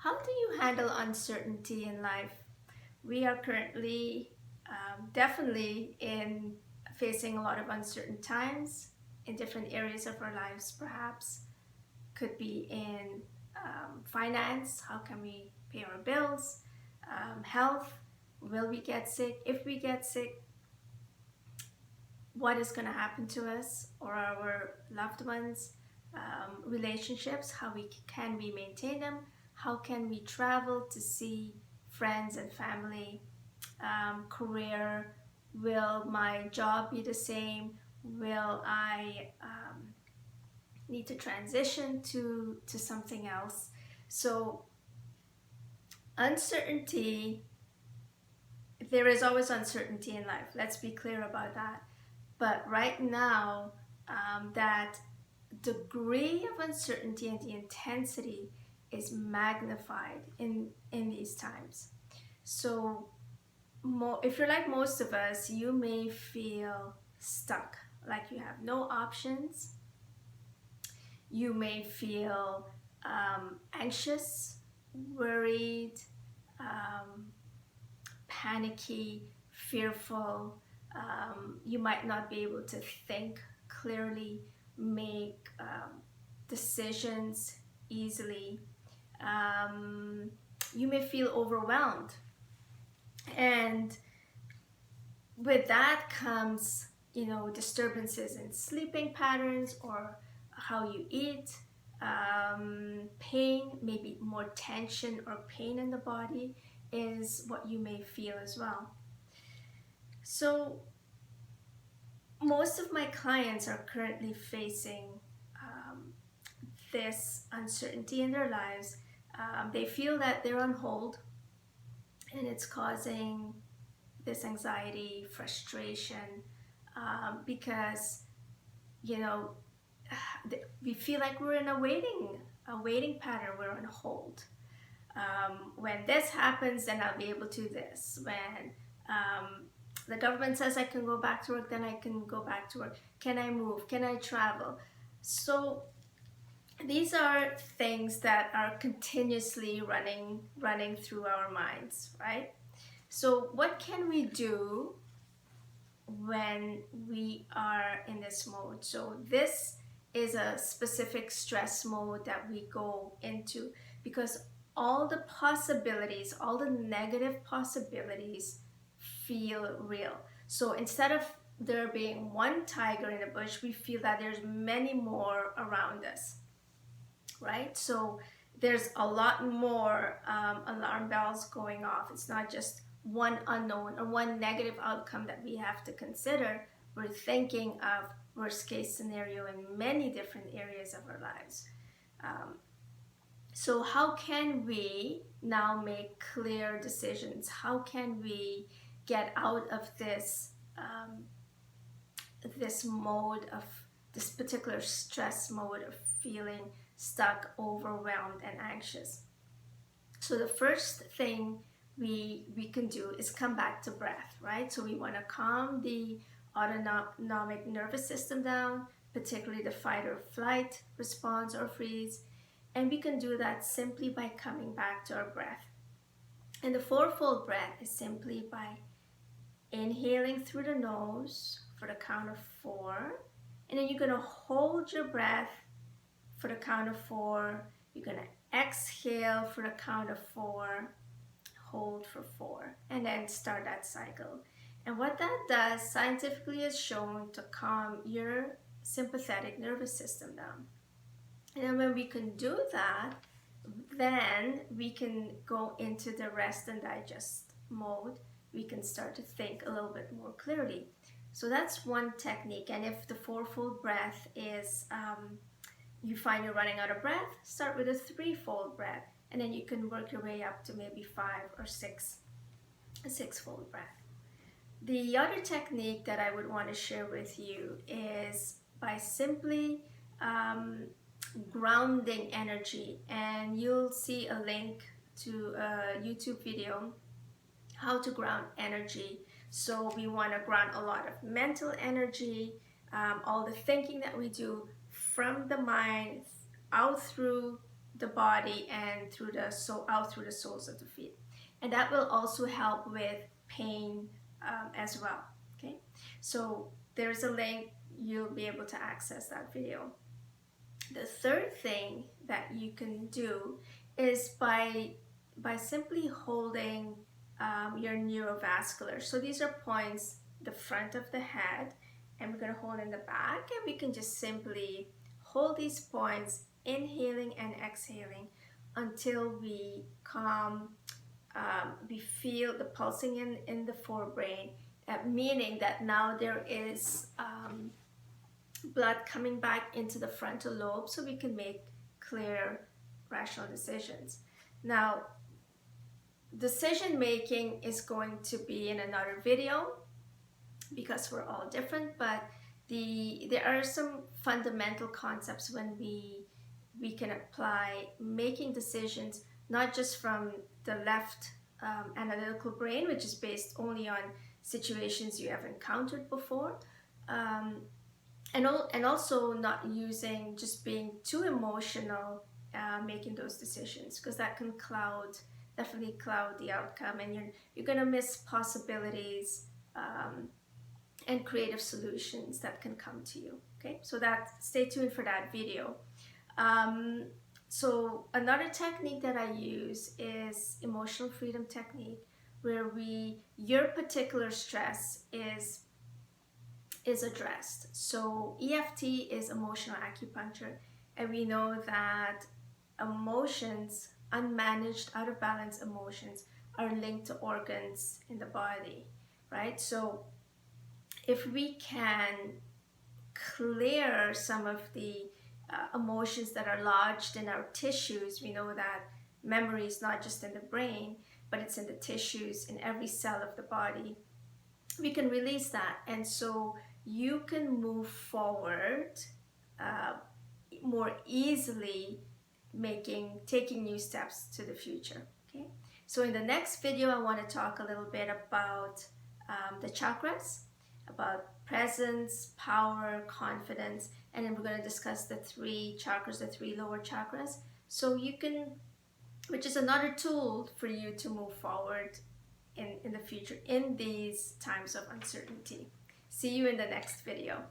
How do you handle uncertainty in life? We are currently definitely in facing a lot of uncertain times in different areas of our lives, perhaps. Could be in finance, how can we pay our bills, health, will we get sick? If we get sick, what is going to happen to us or our loved ones, relationships, how we can we maintain them, how can we travel to see friends and family, career, will my job be the same, will I need to transition to something else. So uncertainty, there is always uncertainty in life, let's be clear about that. But right now, that degree of uncertainty and the intensity is magnified in these times. So if you're like most of us, you may feel stuck, like you have no options. You may feel anxious, worried, um, panicky, fearful. You might not be able to think clearly, make decisions easily. You may feel overwhelmed. And with that comes, disturbances in sleeping patterns or how you eat, pain, maybe more tension or pain in the body is what you may feel as well. So most of my clients are currently facing this uncertainty in their lives. They feel that they're on hold and it's causing this anxiety, frustration, because, you know, we feel like we're in a waiting pattern, we're on hold. When this happens, then I'll be able to do this. When the government says I can go back to work, then I can go back to work. Can I move? Can I travel? So these are things that are continuously running through our minds, right? So what can we do when we are in this mode? So this is a specific stress mode that we go into because all the possibilities, all the negative possibilities feel real. So instead of there being one tiger in the bush, we feel that there's many more around us, right? So there's a lot more alarm bells going off. It's not just one unknown or one negative outcome that we have to consider. We're thinking of worst case scenario in many different areas of our lives. So how can we now make clear decisions? How can we get out of this this mode of this particular stress mode of feeling stuck, overwhelmed, and anxious? So the first thing we can do is come back to breath, right? So we want to calm the autonomic nervous system down, particularly the fight or flight response or freeze. And we can do that simply by coming back to our breath. And the fourfold breath is simply by inhaling through the nose for the count of 4. And then you're going to hold your breath for the count of 4. You're going to exhale for the count of 4. Hold for 4. And then start that cycle. And what that does scientifically is shown to calm your sympathetic nervous system down. And then when we can do that, then we can go into the rest and digest mode. We can start to think a little bit more clearly. So that's one technique. And if the fourfold breath is, you find you're running out of breath, start with a threefold breath. And then you can work your way up to maybe 5 or 6, a sixfold breath. The other technique that I would want to share with you is by simply grounding energy. And you'll see a link to a YouTube video, how to ground energy. So we want to ground a lot of mental energy, all the thinking that we do from the mind out through the body and through the soul, out through the soles of the feet. And that will also help with pain as well. Okay, so there's a link, you'll be able to access that video. The third thing that you can do is by simply holding your neurovascular. So these are points, the front of the head, and we're going to hold in the back, and we can just simply hold these points, inhaling and exhaling until we calm, we feel the pulsing in the forebrain, meaning that now there is blood coming back into the frontal lobe so we can make clear, rational decisions. Now, decision making is going to be in another video because we're all different, but there are some fundamental concepts when we can apply making decisions, not just from the left analytical brain, which is based only on situations you have encountered before, and also not using just being too emotional making those decisions, because that can definitely cloud the outcome, and you're going to miss possibilities and creative solutions that can come to you. Okay, so stay tuned for that video. So another technique that I use is emotional freedom technique, where your particular stress is addressed. So EFT is emotional acupuncture, and we know that emotions, unmanaged, out of balance emotions, are linked to organs in the body, right? So if we can clear some of the emotions that are lodged in our tissues, we know that memory is not just in the brain, but it's in the tissues, in every cell of the body. We can release that, and so you can move forward more easily, taking new steps to the future. Okay, so in the next video I want to talk a little bit about the chakras, about presence, power, confidence, and then we're going to discuss the 3 chakras, the 3 lower chakras, so you can, which is another tool for you to move forward in the future in these times of uncertainty. See you in the next video.